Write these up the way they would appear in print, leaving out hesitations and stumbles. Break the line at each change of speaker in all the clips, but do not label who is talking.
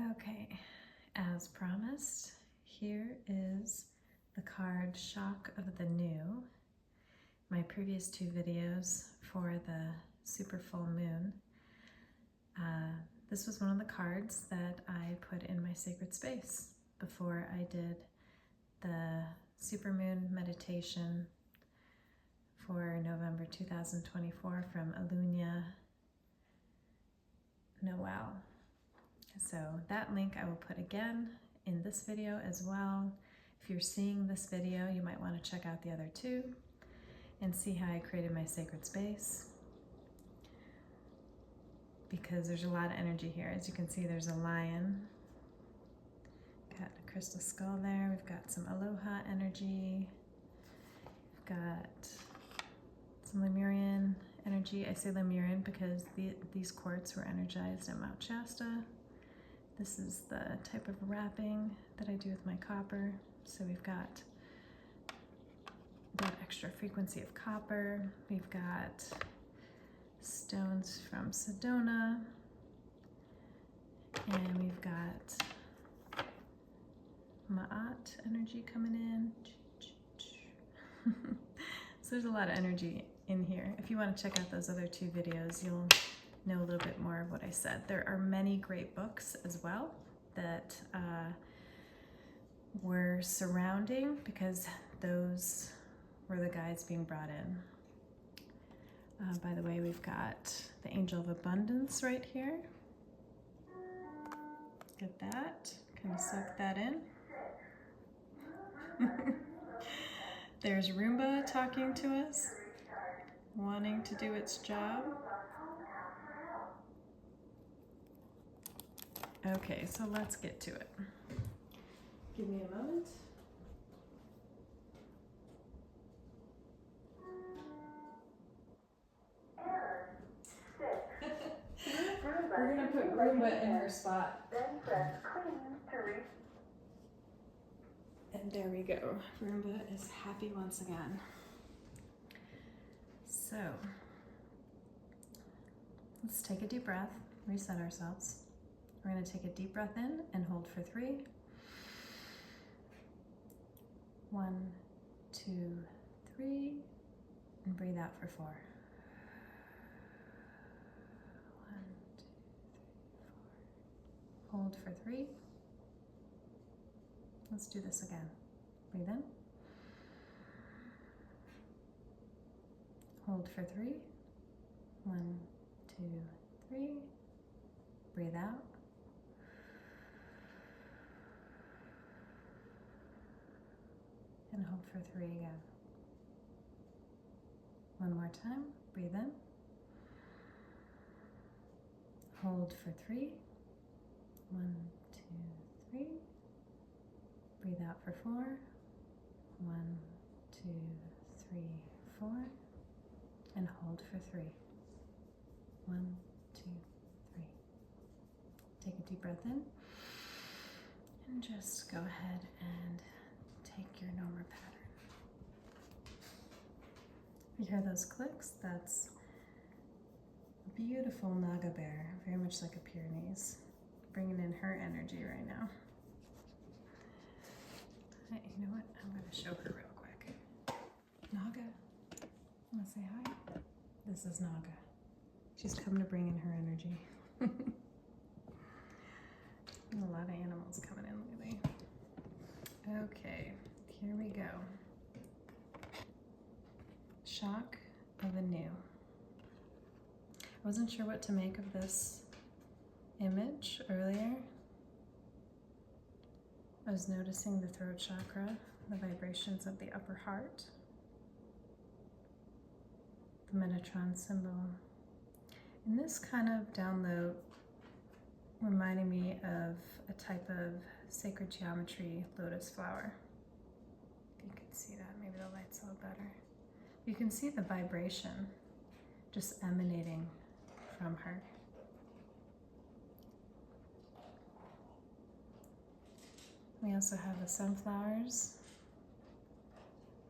Okay, as promised, here is the card Shock of the New. My previous two videos for the super full moon. This was one of the cards that I put in my sacred space before I did the supermoon meditation for November 2024 from Eluna, Noelle. So that link I will put again in this video as well. If you're seeing this video, you might want to check out the other two and see how I created my sacred space, because there's a lot of energy here. As you can see, there's a lion, got a crystal skull there, we've got some aloha energy, we've got some Lemurian energy. I say Lemurian because these quartz were energized at Mount Shasta. This is the type of wrapping that I do with my copper. So we've got that extra frequency of copper. We've got stones from Sedona. And we've got Ma'at energy coming in. So there's a lot of energy in here. If you want to check out those other two videos, you'll know a little bit more of what I said. There are many great books as well that were surrounding, because those were the guides being brought in. By the way, we've got the Angel of Abundance right here. Get that, kind of soak that in. There's Roomba talking to us, wanting to do its job. Okay, so let's get to it. Give me a moment. We're gonna put Roomba in her spot. And there we go. Roomba is happy once again. So, let's take a deep breath, reset ourselves. We're going to take a deep breath in and hold for 3. 1, 2, 3, and breathe out for 4. 1, 2, 3, 4. Hold for 3. Let's do this again. Breathe in. Hold for 3. 1, 2, 3. Breathe out. And hold for 3 again. One more time. Breathe in. Hold for 3. 1, 2, 3. Breathe out for 4. 1, 2, 3, 4. And hold for 3. 1, 2, 3. Take a deep breath in. And just go ahead and take your Noma pattern. You hear those clicks? That's a beautiful Naga bear, very much like a Pyrenees, bringing in her energy right now. Hey, you know what? I'm going to show her real quick. Naga, want to say hi? This is Naga. She's come to bring in her energy. A lot of animals coming in lately. Okay, here we go. Shock of the New. I wasn't sure what to make of this image earlier. I was noticing the throat chakra, the vibrations of the upper heart, the Metatron symbol. And this kind of download reminded me of a type of sacred geometry lotus flower. If you can see that, maybe the light's a little better. You can see the vibration just emanating from her. We also have the sunflowers.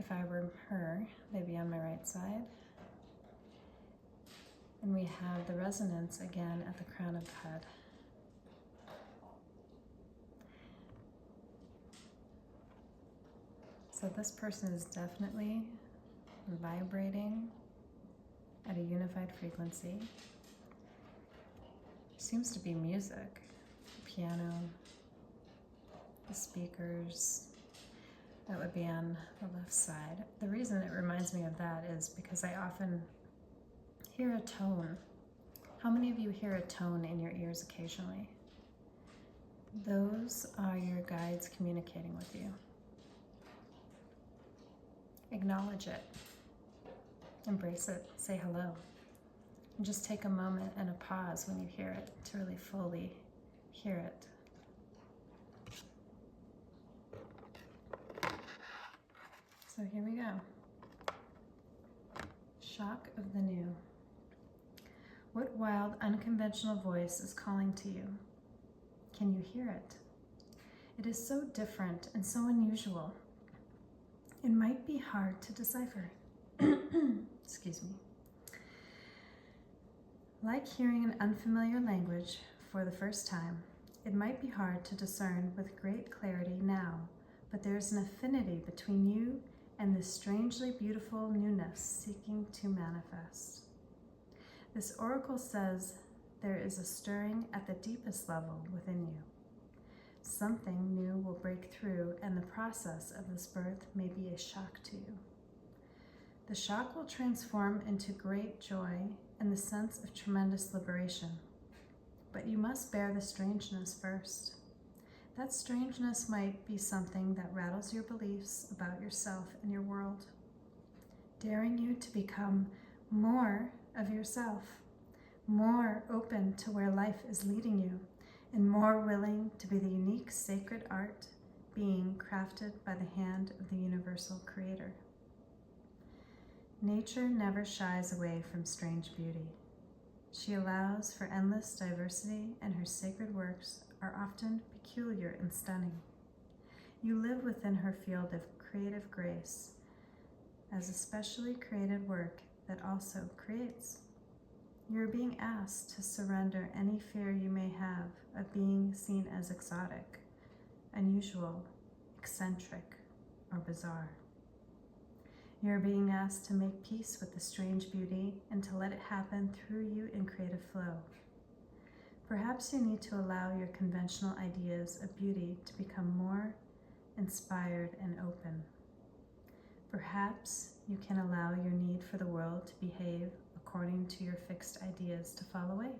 If I were her, they'd be on my right side. And we have the resonance again at the crown of the head. So this person is definitely vibrating at a unified frequency. Seems to be music, piano, the speakers. That would be on the left side. The reason it reminds me of that is because I often hear a tone. How many of you hear a tone in your ears occasionally? Those are your guides communicating with you. Acknowledge it. Embrace it. Say hello. And just take a moment and a pause when you hear it to really fully hear it. So here we go. Shock of the new. What wild, unconventional voice is calling to you? Can you hear it? It is so different and so unusual. It might be hard to decipher. Excuse me. Like hearing an unfamiliar language for the first time, it might be hard to discern with great clarity now, but there is an affinity between you and this strangely beautiful newness seeking to manifest. This oracle says there is a stirring at the deepest level within you. Something new will break through, and the process of this birth may be a shock to you. The shock will transform into great joy and the sense of tremendous liberation. But you must bear the strangeness first. That strangeness might be something that rattles your beliefs about yourself and your world, daring you to become more of yourself, more open to where life is leading you, and more willing to be the unique sacred art being crafted by the hand of the universal creator. Nature never shies away from strange beauty. She allows for endless diversity, and her sacred works are often peculiar and stunning. You live within her field of creative grace as a specially created work that also creates. You are being asked to surrender any fear you may have of being seen as exotic, unusual, eccentric, or bizarre. You are being asked to make peace with the strange beauty and to let it happen through you in creative flow. Perhaps you need to allow your conventional ideas of beauty to become more inspired and open. Perhaps you can allow your need for the world to behave according to your fixed ideas to fall away.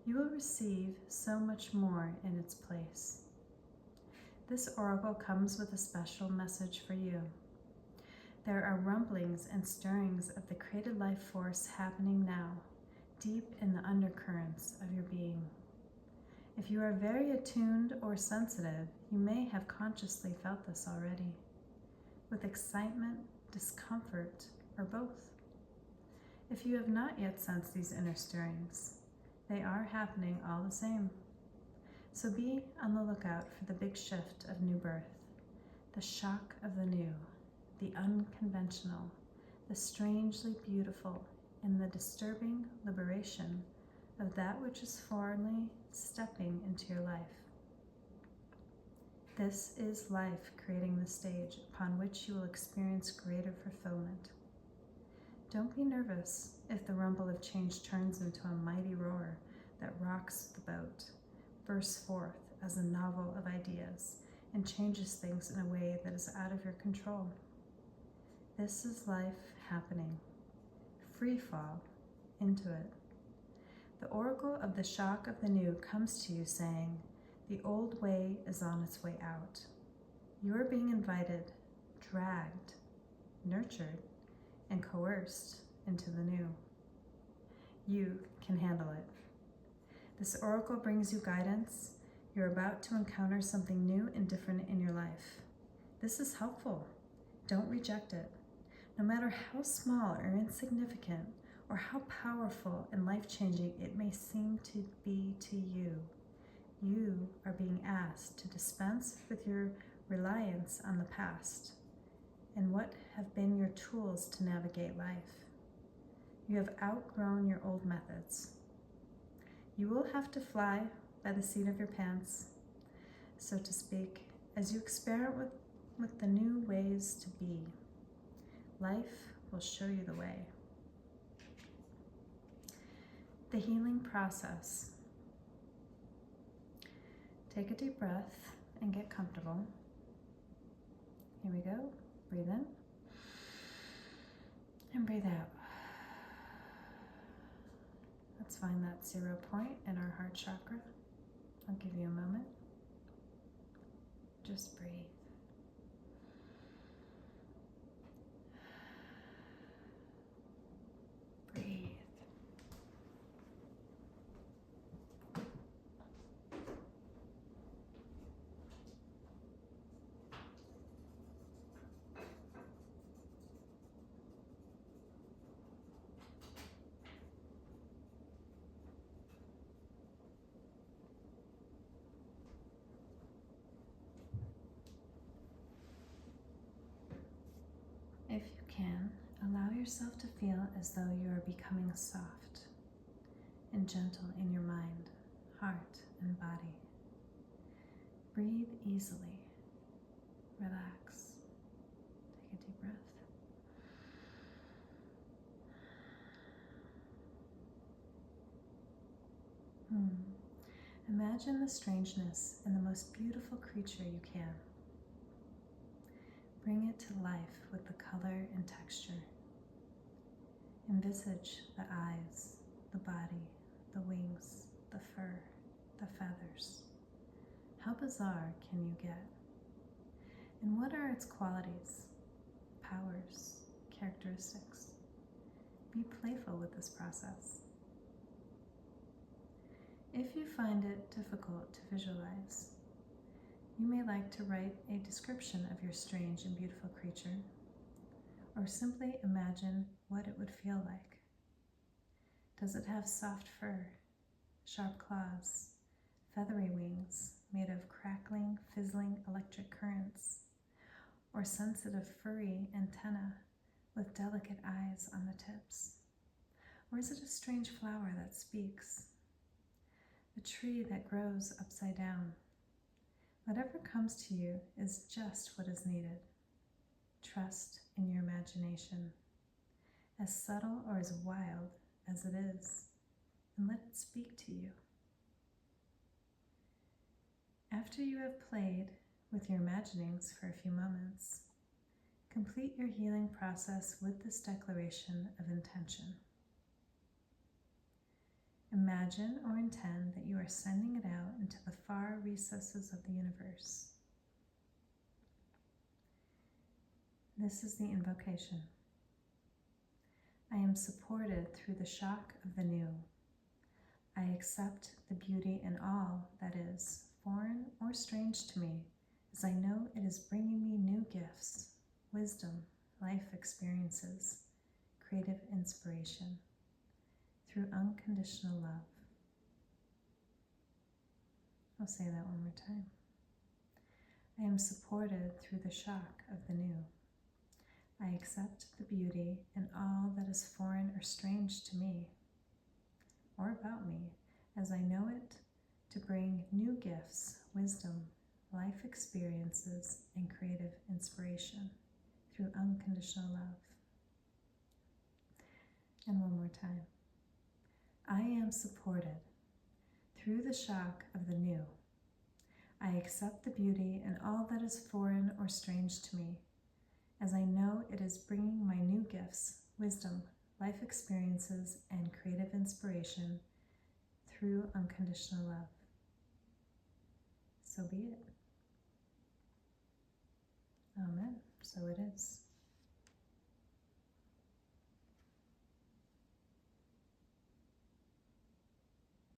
You will receive so much more in its place. This oracle comes with a special message for you. There are rumblings and stirrings of the created life force happening now, deep in the undercurrents of your being. If you are very attuned or sensitive, you may have consciously felt this already, with excitement, discomfort, or both. If you have not yet sensed these inner stirrings, they are happening all the same. So be on the lookout for the big shift of new birth, the shock of the new, the unconventional, the strangely beautiful, and the disturbing liberation of that which is foreignly stepping into your life. This is life creating the stage upon which you will experience greater fulfillment. Don't be nervous if the rumble of change turns into a mighty roar that rocks the boat, bursts forth as a novel of ideas, and changes things in a way that is out of your control. This is life happening. Free fall into it. The oracle of the shock of the new comes to you saying, the old way is on its way out. You are being invited, dragged, nurtured, and coerced into the new. You can handle it. This oracle brings you guidance. You're about to encounter something new and different in your life. This is helpful. Don't reject it. No matter how small or insignificant, or how powerful and life-changing it may seem to be to you, you are being asked to dispense with your reliance on the past and what have been your tools to navigate life. You have outgrown your old methods. You will have to fly by the seat of your pants, so to speak, as you experiment with the new ways to be. Life will show you the way. The healing process. Take a deep breath and get comfortable. Here we go. Breathe in and breathe out. Let's find that 0 point in our heart chakra. I'll give you a moment. Just breathe. Breathe. If you can, allow yourself to feel as though you are becoming soft and gentle in your mind, heart, and body. Breathe easily. Relax. Take a deep breath. Imagine the strangeness in the most beautiful creature you can. Bring it to life with the color and texture. Envisage the eyes, the body, the wings, the fur, the feathers. How bizarre can you get? And what are its qualities, powers, characteristics? Be playful with this process. If you find it difficult to visualize, you may like to write a description of your strange and beautiful creature, or simply imagine what it would feel like. Does it have soft fur, sharp claws, feathery wings made of crackling, fizzling electric currents, or sensitive furry antennae with delicate eyes on the tips? Or is it a strange flower that speaks? A tree that grows upside down? Whatever comes to you is just what is needed. Trust in your imagination, as subtle or as wild as it is, and let it speak to you. After you have played with your imaginings for a few moments, complete your healing process with this declaration of intention. Imagine or intend that you are sending it out into the far recesses of the universe. This is the invocation. I am supported through the shock of the new. I accept the beauty in all that is foreign or strange to me, as I know it is bringing me new gifts, wisdom, life experiences, creative inspiration, through unconditional love. I'll say that one more time. I am supported through the shock of the new. I accept the beauty in all that is foreign or strange to me, or about me, as I know it, to bring new gifts, wisdom, life experiences, and creative inspiration through unconditional love. And one more time. I am supported through the shock of the new. I accept the beauty in all that is foreign or strange to me, as I know it is bringing my new gifts, wisdom, life experiences, and creative inspiration through unconditional love. So be it. Amen. So it is.